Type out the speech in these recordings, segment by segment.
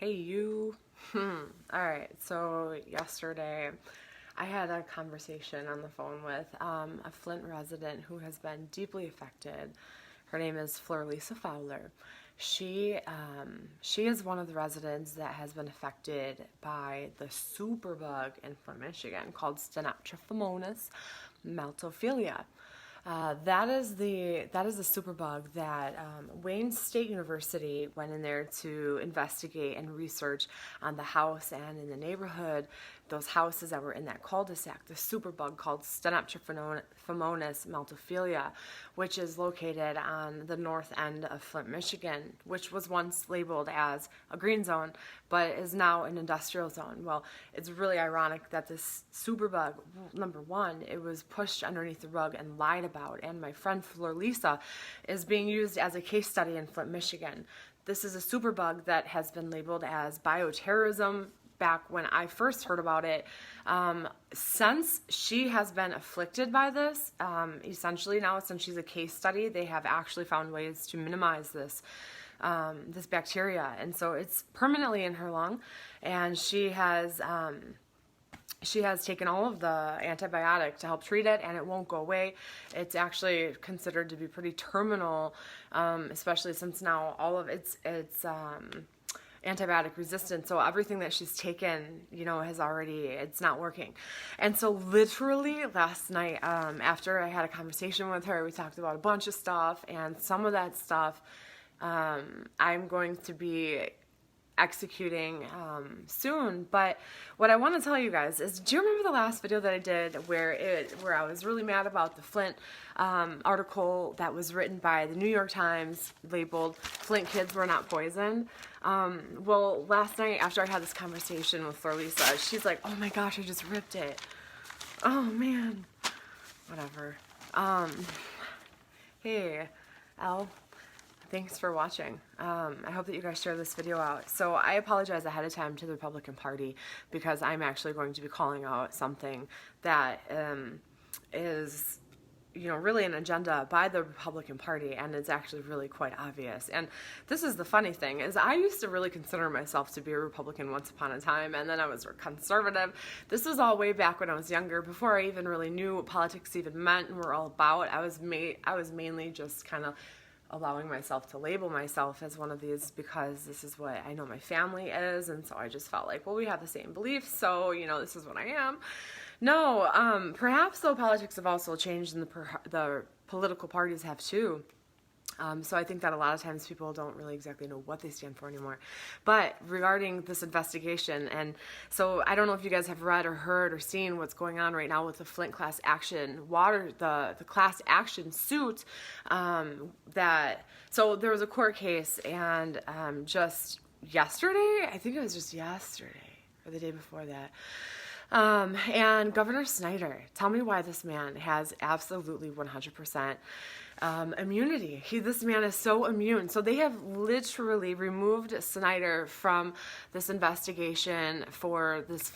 Hey, you. Alright, so yesterday I had a conversation on the phone with a Flint resident who has been deeply affected. Her name is Lisa Fowler. She is one of the residents that has been affected by the superbug in Flint, Michigan called Stenopteromonas maltophilia. That is the superbug that Wayne State University went in there to investigate and research on the house and in the neighborhood, those houses that were in that cul-de-sac, the superbug called Stenopteromonas maltophilia, which is located on the north end of Flint, Michigan, which was once labeled as a green zone, but is now an industrial zone. Well, it's really ironic that this superbug, number one, it was pushed underneath the rug and lied about, and my friend Lisa is being used as a case study in Flint, Michigan. This is a superbug that has been labeled as bioterrorism back when I first heard about it. Since she has been afflicted by this, essentially now since she's a case study, they have actually found ways to minimize this bacteria, and so it's permanently in her lung, and she has taken all of the antibiotic to help treat it, and it won't go away. It's actually considered to be pretty terminal, especially since now all of it's antibiotic resistant, so everything that she's taken, it's not working. And so literally last night, after I had a conversation with her, we talked about a bunch of stuff, and some of that stuff I'm going to be executing soon. But what I want to tell you guys is, do you remember the last video that I did where I was really mad about the Flint article that was written by the New York Times labeled "Flint kids were not poisoned"? Well, last night after I had this conversation with Lisa, she's like, "Oh my gosh, I just ripped it." Oh man, whatever. Hey, Elle. Thanks for watching. I hope that you guys share this video out. So I apologize ahead of time to the Republican Party because I'm actually going to be calling out something that is, really an agenda by the Republican Party, and it's actually really quite obvious. And this is the funny thing, is I used to really consider myself to be a Republican once upon a time, and then I was a conservative. This was all way back when I was younger, before I even really knew what politics even meant and were all about. I was mainly just kind of allowing myself to label myself as one of these because this is what I know my family is, and so I just felt like, well, we have the same beliefs, so this is what I am. No, perhaps though politics have also changed, and the political parties have too. So I think that a lot of times people don't really exactly know what they stand for anymore. But regarding this investigation, and so I don't know if you guys have read or heard or seen what's going on right now with the Flint class action the class action suit, so there was a court case, and just yesterday, I think it was just yesterday or the day before that, and Governor Snyder, tell me why this man has absolutely 100% immunity. This man is so immune. So they have literally removed Snyder from this investigation for this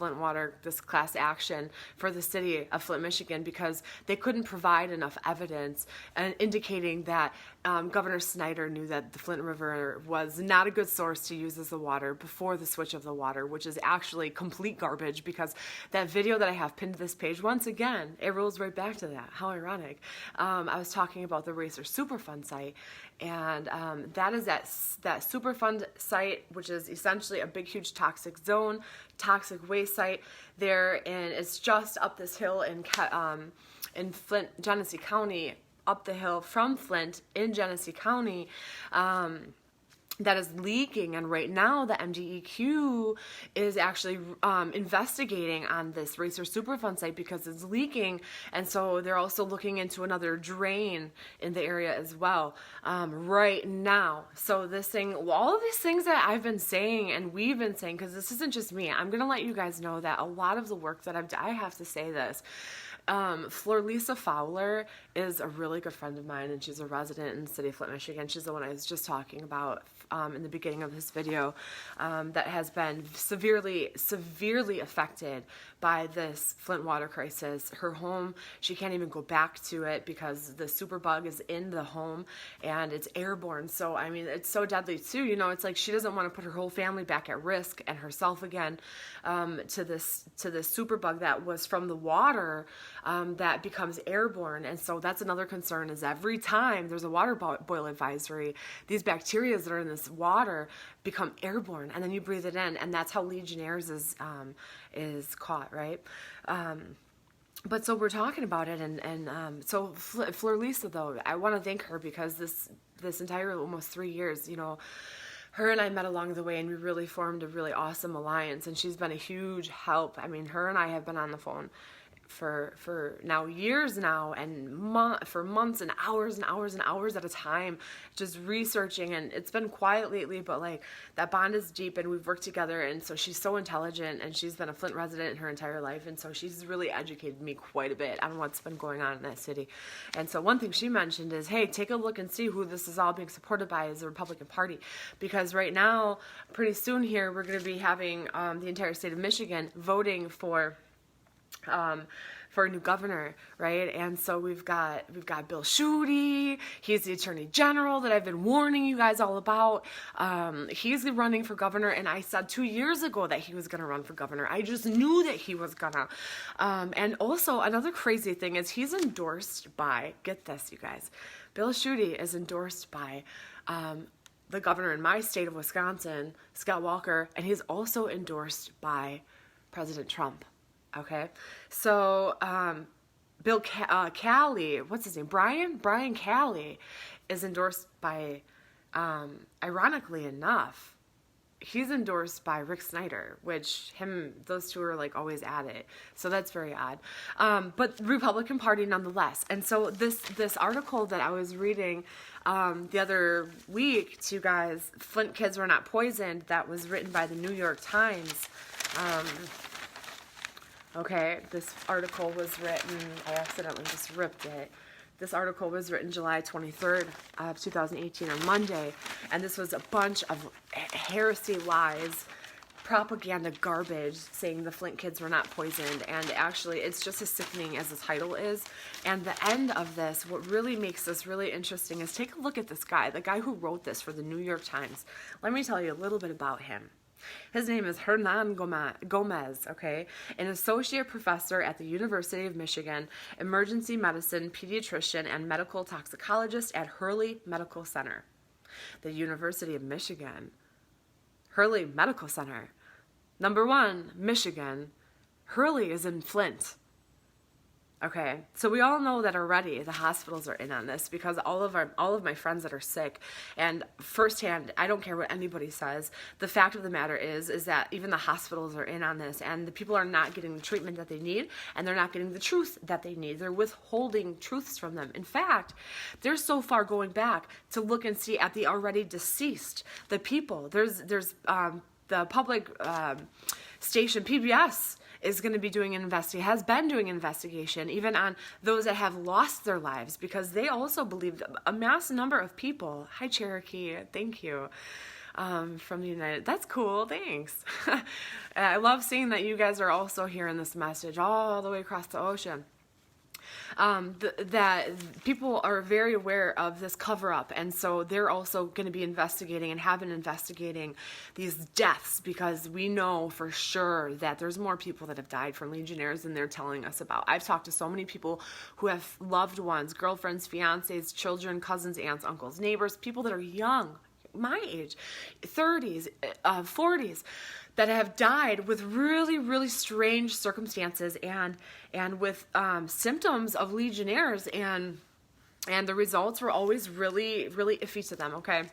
this class action for the city of Flint, Michigan, because they couldn't provide enough evidence and indicating that Governor Snyder knew that the Flint River was not a good source to use as the water before the switch of the water, which is actually complete garbage, because that video that I have pinned to this page, once again, it rolls right back to that. How ironic. I was talking about the Racer Superfund site, and that is that Superfund site, which is essentially a big, huge toxic zone, toxic waste site there, and it's just up this hill in Flint, Genesee County, up the hill from Flint in Genesee County, that is leaking, and right now the MDEQ is actually investigating on this Racer Superfund site because it's leaking, and so they're also looking into another drain in the area as well right now. So all of these things that I've been saying and we've been saying, because this isn't just me, I'm gonna let you guys know that a lot of the work that I have to say this. Lisa Fowler is a really good friend of mine, and she's a resident in the city of Flint, Michigan. She's the one I was just talking about in the beginning of this video, that has been severely affected by this Flint water crisis. Her home, she can't even go back to it because the superbug is in the home and it's airborne. So, I mean, it's so deadly too. You know, it's like she doesn't want to put her whole family back at risk and herself again to this superbug that was from the water that becomes airborne. And so that's another concern, is every time there's a water boil advisory, these bacteria that are in this water become airborne, and then you breathe it in, and that's how Legionnaires is caught, right? But so we're talking about it, and so Fleur Lisa, though, I want to thank her because this entire almost 3 years, you know, her and I met along the way, and we really formed a really awesome alliance, and she's been a huge help. I mean, her and I have been on the phone for now years now, and for months and hours at a time, just researching. And it's been quiet lately, but like that bond is deep, and we've worked together. And so she's so intelligent, and she's been a Flint resident her entire life, and so she's really educated me quite a bit on what's been going on in that city. And so one thing she mentioned is, hey, take a look and see who this is all being supported by, is the Republican Party, because right now, pretty soon here, we're going to be having the entire state of Michigan voting for a new governor, right? And so we've got Bill Schuette. He's the Attorney General that I've been warning you guys all about. He's running for governor, and I said 2 years ago that he was going to run for governor. I just knew that he was gonna. And also another crazy thing is he's endorsed by, get this, you guys, Bill Schuette is endorsed by the governor in my state of Wisconsin, Scott Walker, and he's also endorsed by President Trump. Okay, so Bill Calley, what's his name? Brian Calley is endorsed by, ironically enough, he's endorsed by Rick Snyder, which those two are like always at it. So that's very odd. But Republican Party nonetheless. And so this article that I was reading the other week to you guys, Flint Kids Were Not Poisoned, that was written by the New York Times. Okay, this article was written, I accidentally just ripped it. This article was written July 23rd of 2018 on Monday, and this was a bunch of heresy lies, propaganda garbage saying the Flint kids were not poisoned, and actually it's just as sickening as the title is. And the end of this, what really makes this really interesting is take a look at this guy, the guy who wrote this for the New York Times. Let me tell you a little bit about him. His name is Hernan Gomez, okay? An associate professor at the University of Michigan, emergency medicine, pediatrician, and medical toxicologist at Hurley Medical Center. The University of Michigan. Hurley Medical Center. Number 1, Michigan. Hurley is in Flint. Okay, so we all know that already the hospitals are in on this because all of my friends that are sick, and firsthand, I don't care what anybody says, the fact of the matter is that even the hospitals are in on this, and the people are not getting the treatment that they need, and they're not getting the truth that they need. They're withholding truths from them. In fact, they're so far going back to look and see at the already deceased, the people. There's the public station PBS is going to be doing has been doing investigation even on those that have lost their lives, because they also believe a mass number of people. Hi, Cherokee. Thank you. From the United. That's cool. Thanks. I love seeing that you guys are also hearing this message all the way across the ocean. That people are very aware of this cover-up, and so they're also going to be investigating and have been investigating these deaths, because we know for sure that there's more people that have died from Legionnaires than they're telling us about. I've talked to so many people who have loved ones, girlfriends, fiancés, children, cousins, aunts, uncles, neighbors, people that are young, my age, 30s, 40s, that have died with really, really strange circumstances and with symptoms of Legionnaires, and the results were always really, really iffy to them, okay?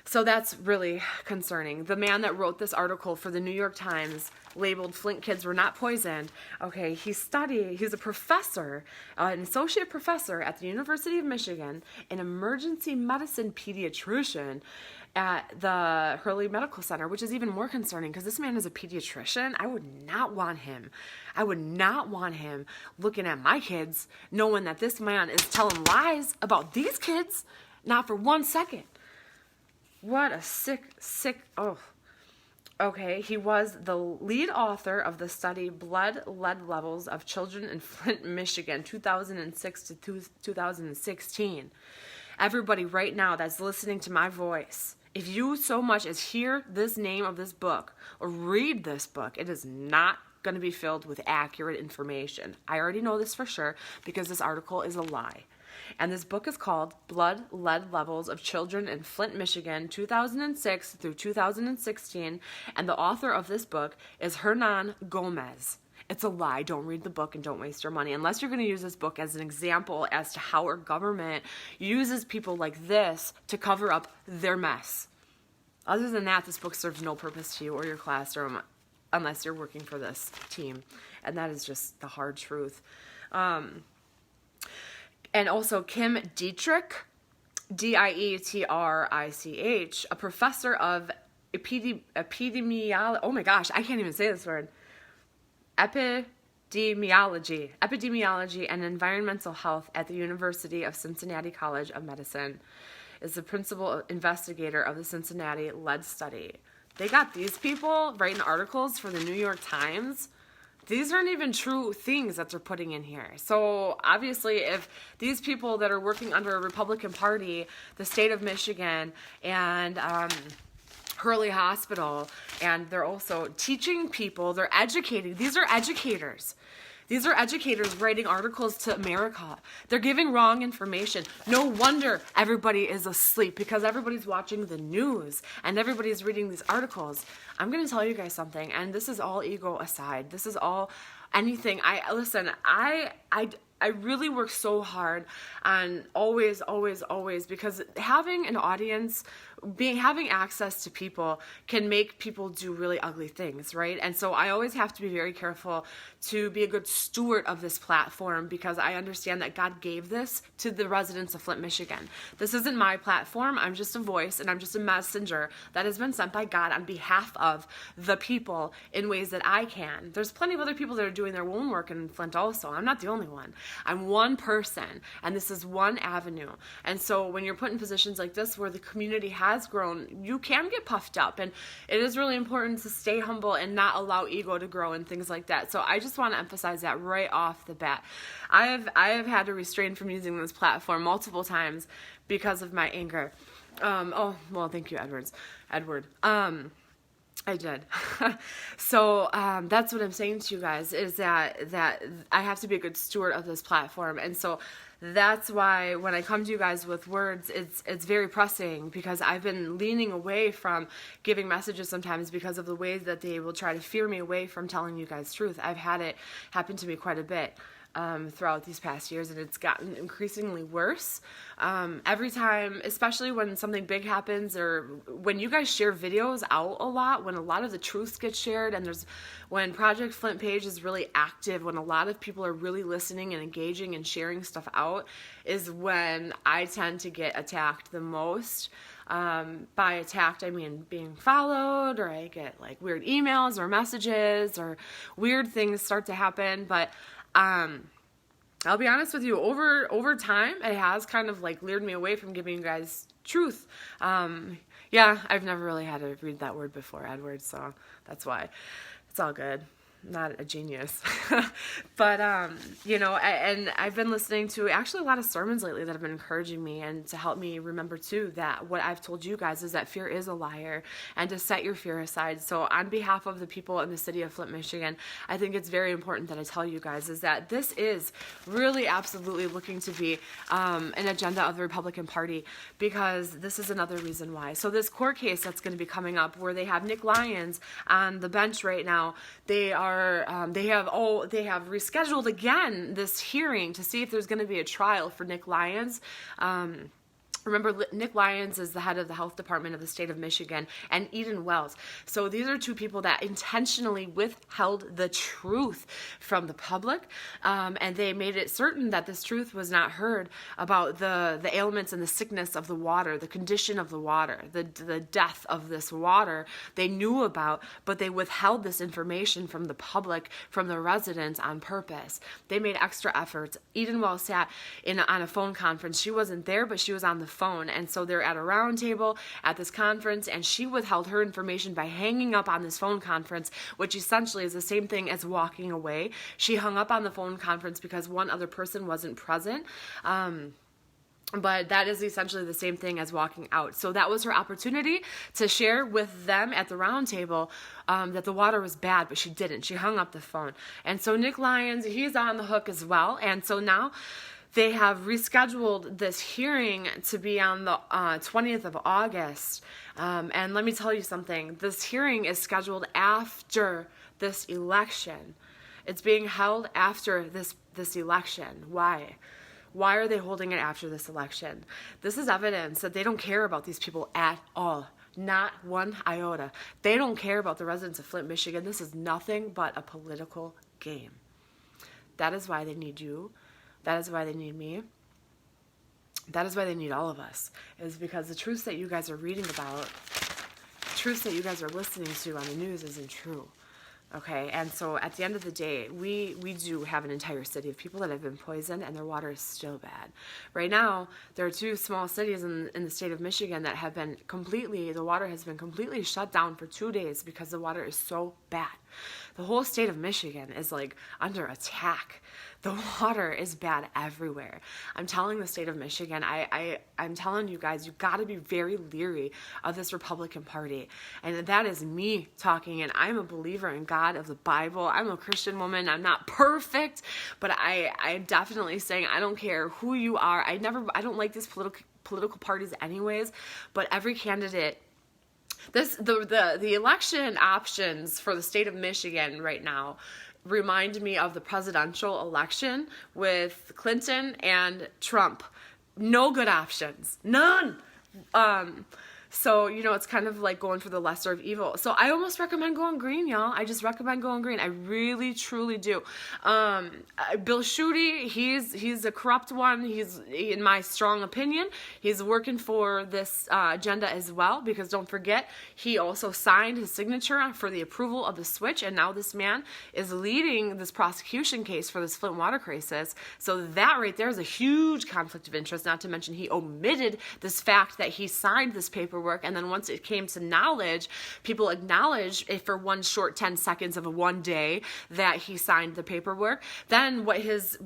So that's really concerning. The man that wrote this article for the New York Times, labeled Flint Kids Were Not Poisoned, okay, he's a professor, an associate professor at the University of Michigan, an emergency medicine pediatrician at the Hurley Medical Center, which is even more concerning because this man is a pediatrician. I would not want him looking at my kids, knowing that this man is telling lies about these kids, not for 1 second. What a sick, oh. Okay, he was the lead author of the study Blood Lead Levels of Children in Flint, Michigan, 2006 to 2016. Everybody right now that's listening to my voice, if you so much as hear this name of this book or read this book, it is not going to be filled with accurate information. I already know this for sure because this article is a lie. And this book is called Blood Lead Levels of Children in Flint, Michigan, 2006 through 2016. And the author of this book is Hernan Gomez. It's a lie. Don't read the book and don't waste your money. Unless you're going to use this book as an example as to how our government uses people like this to cover up their mess. Other than that, this book serves no purpose to you or your classroom unless you're working for this team. And that is just the hard truth. And also Kim Dietrich, Dietrich, a professor of epidemiology. Oh my gosh, I can't even say this word. Epidemiology and environmental health at the University of Cincinnati College of Medicine, is the principal investigator of the Cincinnati lead study. They got these people writing articles for the New York Times. These aren't even true things that they're putting in here. So obviously if these people that are working under a Republican Party, the state of Michigan, and Hurley Hospital, and they're also teaching people, they're educating. These are educators. These are educators writing articles to America. They're giving wrong information. No wonder everybody is asleep because everybody's watching the news and everybody's reading these articles. I'm going to tell you guys something, and this is all ego aside. This is all anything. I really work so hard on always, because having an audience, having access to people can make people do really ugly things, right? And so I always have to be very careful to be a good steward of this platform because I understand that God gave this to the residents of Flint, Michigan. This isn't my platform. I'm just a voice and I'm just a messenger that has been sent by God on behalf of the people in ways that I can. There's plenty of other people that are doing their own work in Flint also. I'm not the only one. I'm one person, and this is one avenue. And so when you're put in positions like this where the community has grown, you can get puffed up, and it is really important to stay humble and not allow ego to grow and things like that. So I just want to emphasize that right off the bat. I have had to restrain from using this platform multiple times because of my anger. Oh, well, thank you, Edward. I did. So that's what I'm saying to you guys is that I have to be a good steward of this platform. And so that's why when I come to you guys with words, it's very pressing because I've been leaning away from giving messages sometimes because of the ways that they will try to fear me away from telling you guys truth. I've had it happen to me quite a bit throughout these past years, and it's gotten increasingly worse. Every time, especially when something big happens or when you guys share videos out a lot, when a lot of the truths get shared, and when Project Flint page is really active, when a lot of people are really listening and engaging and sharing stuff out, is when I tend to get attacked the most. By attacked, I mean being followed, or I get like weird emails or messages or weird things start to happen. But I'll be honest with you, over time, it has kind of like lured me away from giving you guys truth. Yeah, I've never really had to read that word before, Edward, so that's why. It's all good. Not a genius. But, and I've been listening to actually a lot of sermons lately that have been encouraging me and to help me remember too that what I've told you guys is that fear is a liar and to set your fear aside. So on behalf of the people in the city of Flint, Michigan, I think it's very important that I tell you guys is that this is really absolutely looking to be an agenda of the Republican Party because this is another reason why. So this court case that's going to be coming up where they have Nick Lyons on the bench right now, they have rescheduled again this hearing to see if there's going to be a trial for Nick Lyons. Remember, Nick Lyons is the head of the health department of the state of Michigan, and Eden Wells. So these are two people that intentionally withheld the truth from the public, and they made it certain that this truth was not heard about the ailments and the sickness of the water, the condition of the water, the death of this water they knew about, but they withheld this information from the public, from the residents on purpose. They made extra efforts. Eden Wells sat on a phone conference. She wasn't there, but she was on the phone. And so they're at a round table at this conference, and she withheld her information by hanging up on this phone conference, which essentially is the same thing as walking away. She hung up on the phone conference because one other person wasn't present. But that is essentially the same thing as walking out. So that was her opportunity to share with them at the round table that the water was bad, but she didn't. She hung up the phone. And so Nick Lyons, he's on the hook as well. And so now they have rescheduled this hearing to be on the 20th of August. And let me tell you something. This hearing is scheduled after this election. It's being held after this election. Why? Why are they holding it after this election? This is evidence that they don't care about these people at all. Not one iota. They don't care about the residents of Flint, Michigan. This is nothing but a political game. That is why they need you. That is why they need me. That is why they need all of us. It is because the truths that you guys are reading about, the truths that you guys are listening to on the news isn't true. Okay, and so at the end of the day, we do have an entire city of people that have been poisoned, and their water is still bad. Right now, there are 2 small cities in the state of Michigan that have been the water has been completely shut down for 2 days because the water is so bad. The whole state of Michigan is like under attack. The water is bad everywhere. I'm telling the state of Michigan, I'm telling you guys, you got to be very leery of this Republican Party. And that is me talking, and I'm a believer in God of the Bible. I'm a Christian woman. I'm not perfect, but I'm definitely saying I don't care who you are. I don't like these political parties anyways, but every candidate, the election options for the state of Michigan right now remind me of the presidential election with Clinton and Trump. No good options. None. So, it's kind of like going for the lesser of evil. So I almost recommend going green, y'all. I just recommend going green. I really, truly do. Bill Schuette, he's a corrupt one. He's, in my strong opinion, he's working for this agenda as well, because don't forget, he also signed his signature for the approval of the switch, and now this man is leading this prosecution case for this Flint water crisis. So that right there is a huge conflict of interest, not to mention he omitted this fact that he signed this paperwork, and then once it came to knowledge, people acknowledged it for one short 10 seconds of one day that he signed the paperwork. Then what his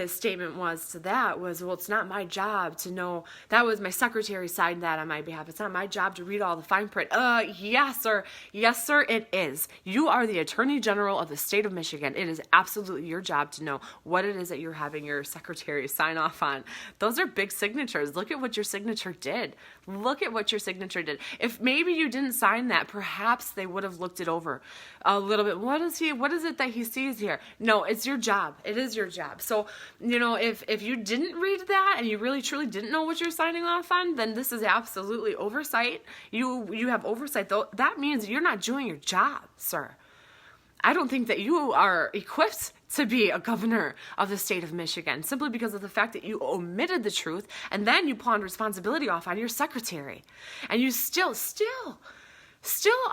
statement was to that was, well, it's not my job to know. That was my secretary signed that on my behalf. It's not my job to read all the fine print. Yes, sir. Yes, sir, it is. You are the Attorney General of the state of Michigan. It is absolutely your job to know what it is that you're having your secretary sign off on. Those are big signatures. Look at what your signature did. Look at what your signature did. If maybe you didn't sign that, perhaps they would have looked it over a little bit. What is it that he sees here? No, it's your job. It is your job. So, if you didn't read that and you really truly didn't know what you're signing off on, then this is absolutely oversight. You have oversight, though. That means you're not doing your job, sir. I don't think that you are equipped to be a governor of the state of Michigan, simply because of the fact that you omitted the truth, and then you pawned responsibility off on your secretary. And you still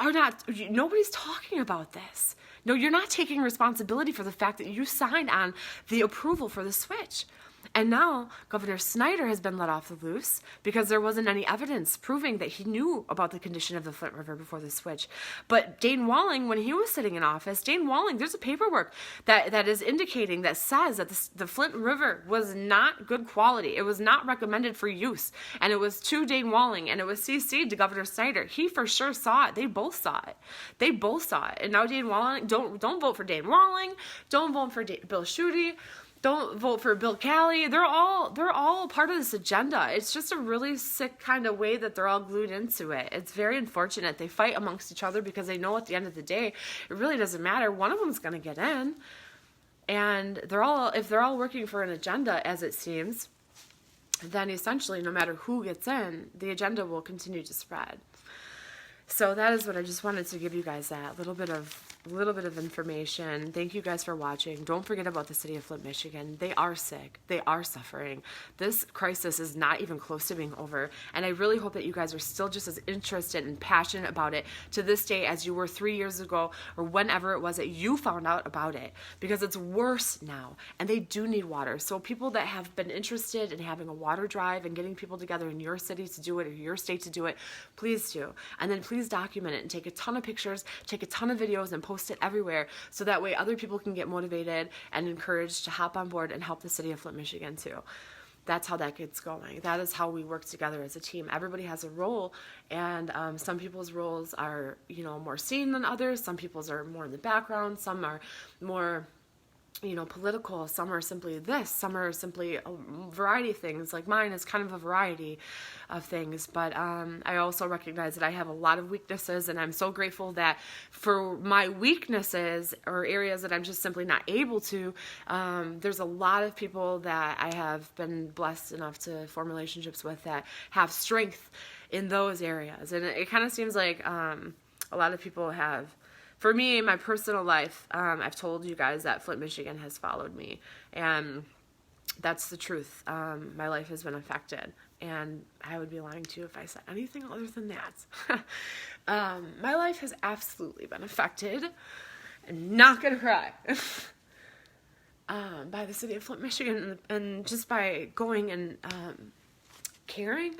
are not, nobody's talking about this. No, you're not taking responsibility for the fact that you signed on the approval for the switch. And now Governor Snyder has been let off the loose because there wasn't any evidence proving that he knew about the condition of the Flint River before the switch. But Dane Walling, when he was sitting in office, there's a paperwork that is indicating, that says that the Flint River was not good quality. It was not recommended for use. And it was to Dane Walling, and it was CC'd to Governor Snyder. He for sure saw it. They both saw it. And now Dane Walling, don't vote for Dane Walling. Don't vote for Bill Schuette. Don't vote for Bill Calley. They're all part of this agenda. It's just a really sick kind of way that they're all glued into it. It's very unfortunate. They fight amongst each other because they know at the end of the day, it really doesn't matter. One of them's going to get in. And if they're all working for an agenda, as it seems, then essentially no matter who gets in, the agenda will continue to spread. So that is what I just wanted to give you guys, that little bit of information. Thank you guys for watching. Don't forget about the city of Flint, Michigan. They are sick. They are suffering. This crisis is not even close to being over. And I really hope that you guys are still just as interested and passionate about it to this day as you were 3 years ago, or whenever it was that you found out about it, because it's worse now and they do need water. So people that have been interested in having a water drive and getting people together in your city to do it, or your state to do it, please do. And then please document it and take a ton of pictures, take a ton of videos, and post it everywhere, so that way other people can get motivated and encouraged to hop on board and help the city of Flint, Michigan too. That's how that gets going. That is how we work together as a team. Everybody has a role, and some people's roles are, more seen than others. Some people's are more in the background. Some are more political. Some are simply this. Some are simply a variety of things. Like mine is kind of a variety of things. But I also recognize that I have a lot of weaknesses, and I'm so grateful that for my weaknesses, or areas that I'm just simply not able to, there's a lot of people that I have been blessed enough to form relationships with that have strength in those areas. And it kind of seems like a lot of people have. For me, in my personal life, I've told you guys that Flint, Michigan has followed me, and that's the truth. My life has been affected, and I would be lying to you if I said anything other than that. My life has absolutely been affected, and not gonna cry, by the city of Flint, Michigan, and just by going and caring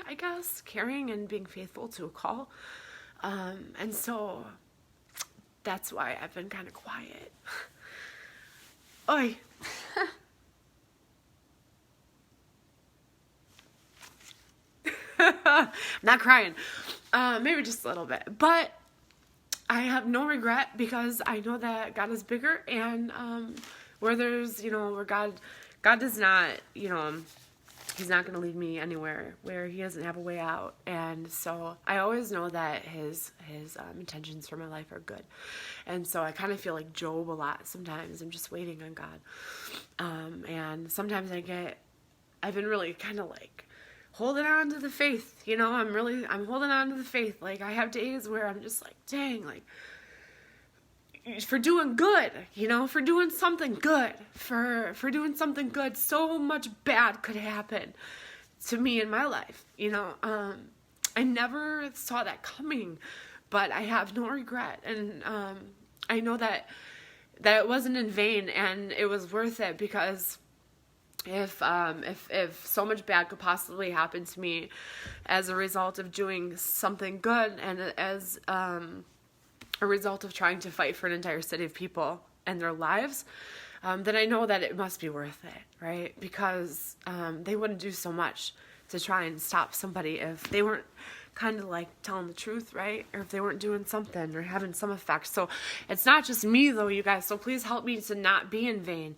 and being faithful to a call, and so that's why I've been kind of quiet. Oi. I'm not crying. Maybe just a little bit. But I have no regret, because I know that God is bigger, and where there's, where God does not, He's not going to lead me anywhere where He doesn't have a way out. And so I always know that His intentions for my life are good. And so I kind of feel like Job a lot sometimes. I'm just waiting on God. And sometimes I've been really kind of like holding on to the faith. I'm holding on to the faith. Like, I have days where I'm just like, dang, like, for doing good, for doing something good, for doing something good, so much bad could happen to me in my life. I never saw that coming, but I have no regret, and I know that it wasn't in vain, and it was worth it, because if so much bad could possibly happen to me as a result of doing something good, and as a result of trying to fight for an entire city of people and their lives, then I know that it must be worth it, right? Because they wouldn't do so much to try and stop somebody if they weren't kind of like telling the truth, right? Or if they weren't doing something or having some effect. So it's not just me, though, you guys. So please help me to not be in vain.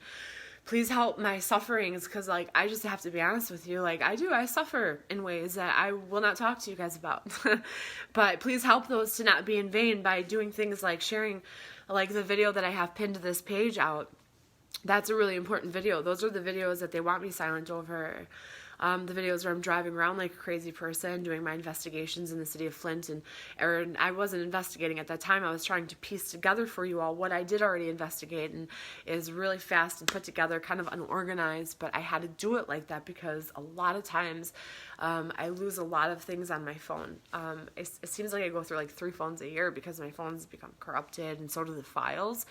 Please help my sufferings, because, like, I just have to be honest with you. Like, I suffer in ways that I will not talk to you guys about. But please help those to not be in vain by doing things like sharing, like, the video that I have pinned to this page out. That's a really important video. Those are the videos that they want me silent over. The videos where I'm driving around like a crazy person, doing my investigations in the city of Flint, and I wasn't investigating at that time. I was trying to piece together for you all what I did already investigate, and is really fast and put together, kind of unorganized, but I had to do it like that because a lot of times I lose a lot of things on my phone. It seems like I go through like 3 phones a year because my phone's become corrupted, and so do the files,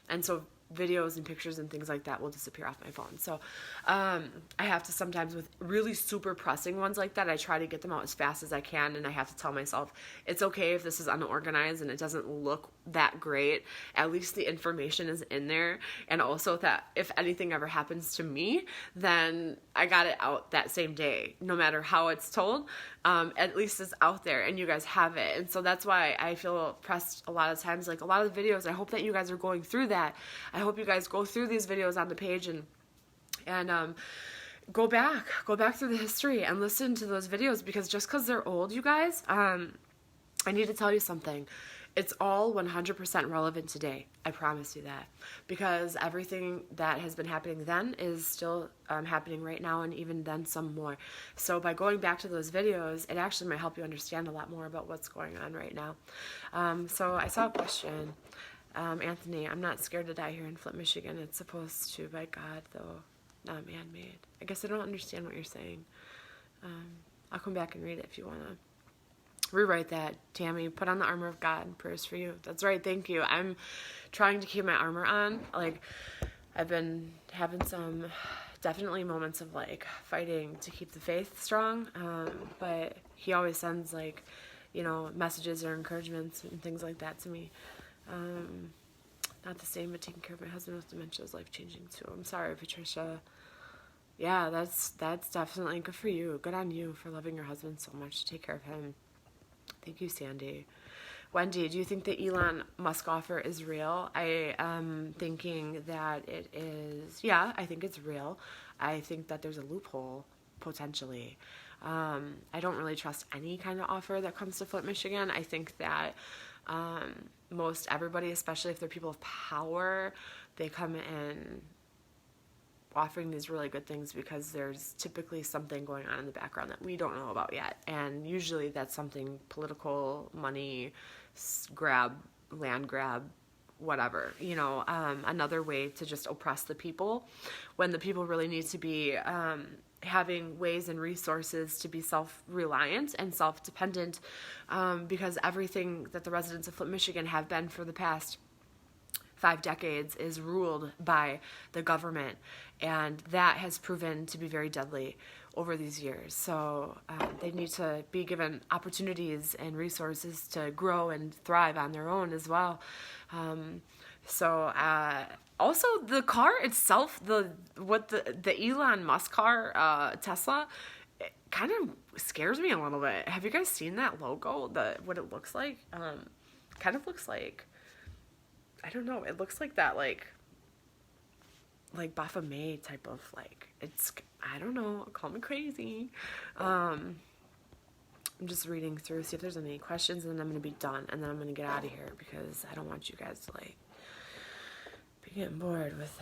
and so videos and pictures and things like that will disappear off my phone. So I have to sometimes, with really super pressing ones like that, I try to get them out as fast as I can, and I have to tell myself it's okay if this is unorganized and it doesn't look that great. At least the information is in there, and also that if anything ever happens to me, then I got it out that same day, no matter how it's told. At least it's out there and you guys have it. And so that's why I feel pressed a lot of times. Like a lot of the videos, I hope that you guys are going through that. I hope you guys go through these videos on the page and go back through the history and listen to those videos, because just because they're old, you guys, I need to tell you something. It's all 100% relevant today. I promise you that. Because everything that has been happening then is still happening right now, and even then some more. So by going back to those videos, it actually might help you understand a lot more about what's going on right now. So I saw a question. Anthony, I'm not scared to die here in Flint, Michigan. It's supposed to by God, though, not man-made. I guess I don't understand what you're saying. I'll come back and read it if you want to. Rewrite that, Tammy. Put on the armor of God. Prayers for you. That's right. Thank you. I'm trying to keep my armor on. Like, I've been having some definitely moments of like fighting to keep the faith strong. But he always sends like, you know, messages or encouragements and things like that to me. Not the same, but taking care of my husband with dementia is life-changing too. I'm sorry, Patricia. Yeah, that's definitely good for you. Good on you for loving your husband so much to take care of him. Thank you, Sandy. Wendy, do you think the Elon Musk offer is real? I am thinking that it is. Yeah, I think it's real. I think that there's a loophole, potentially. I don't really trust any kind of offer that comes to Flint, Michigan. I think that most everybody, especially if they're people of power, they come in offering these really good things because there's typically something going on in the background that we don't know about yet. And usually that's something political, money, grab, land grab, whatever, you know, another way to just oppress the people when the people really need to be having ways and resources to be self-reliant and self-dependent, because everything that the residents of Flint, Michigan have been for the past 5 decades is ruled by the government, and that has proven to be very deadly over these years. So they need to be given opportunities and resources to grow and thrive on their own as well. Also the car itself, the Elon Musk car, Tesla, it kind of scares me a little bit. Have you guys seen that logo? What it looks like? Kind of looks like, I don't know, it looks like that like Baphomet type of like, it's, I don't know, call me crazy. I'm just reading through, see if there's any questions, and then I'm going to be done, and then I'm going to get out of here because I don't want you guys to like be getting bored with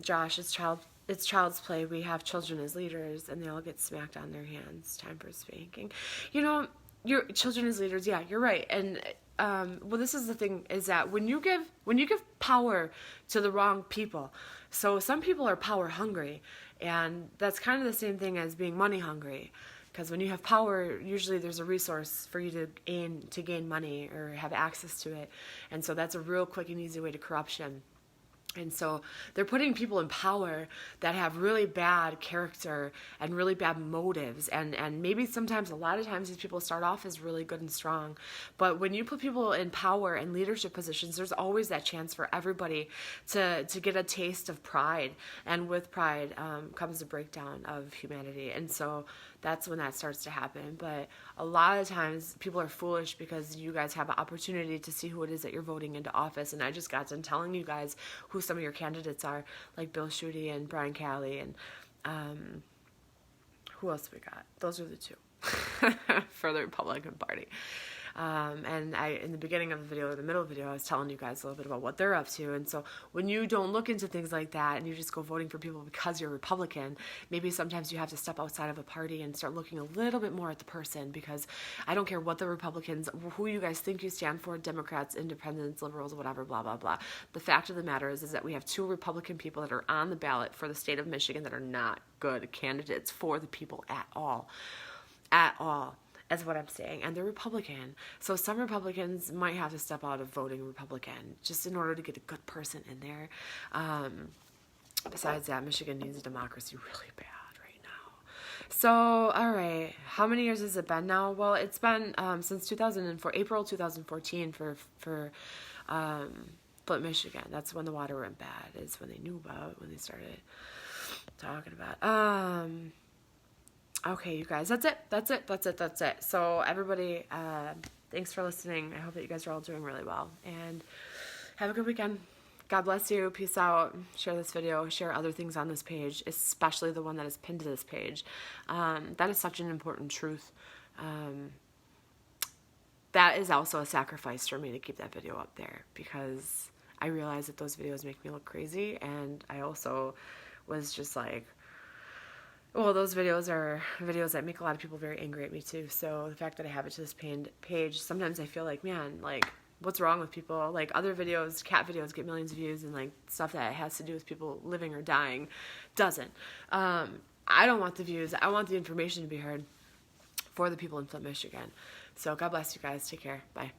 Josh. It's child's play. We have children as leaders, and they all get smacked on their hands. Time for spanking. You know, your children as leaders. Yeah, you're right. And well, this is the thing: is that when you give power to the wrong people, so some people are power hungry, and that's kind of the same thing as being money hungry. Because when you have power, usually there's a resource for you to gain money or have access to it, and so that's a real quick and easy way to corruption. And so they're putting people in power that have really bad character and really bad motives. And maybe sometimes, a lot of times, these people start off as really good and strong. But when you put people in power and leadership positions, there's always that chance for everybody to get a taste of pride. And with pride comes the breakdown of humanity. And so that's when that starts to happen. But a lot of times people are foolish because you guys have an opportunity to see who it is that you're voting into office. And I just got done telling you guys who some of your candidates are, like Bill Schuette and Brian Calley, and who else we got? Those are the two for the Republican Party. And in the beginning of the video, or the middle of the video, I was telling you guys a little bit about what they're up to. And so when you don't look into things like that and you just go voting for people because you're Republican, maybe sometimes you have to step outside of a party and start looking a little bit more at the person, because I don't care what the Republicans, who you guys think you stand for, Democrats, independents, liberals, whatever, blah, blah, blah. The fact of the matter is that we have 2 Republican people that are on the ballot for the state of Michigan that are not good candidates for the people at all. At all. That's what I'm saying. And they're Republican. So some Republicans might have to step out of voting Republican just in order to get a good person in there. Besides that, Michigan needs a democracy really bad right now. So, all right. How many years has it been now? Well, it's been since 2004, April 2014 for Flint, Michigan. That's when the water went bad, is when they knew about it, when they started talking about it. Okay, you guys, that's it. So everybody, thanks for listening. I hope that you guys are all doing really well, and have a good weekend. God bless you. Peace out. Share this video. Share other things on this page, especially the one that is pinned to this page. That is such an important truth. that is also a sacrifice for me to keep that video up there, because I realize that those videos make me look crazy, and I also was just like, well, those videos are videos that make a lot of people very angry at me too. So the fact that I have it to this page, sometimes I feel like, man, like, what's wrong with people? Like, other videos, cat videos get millions of views, and like stuff that has to do with people living or dying doesn't. I don't want the views. I want the information to be heard for the people in Flint, Michigan. So God bless you guys. Take care. Bye.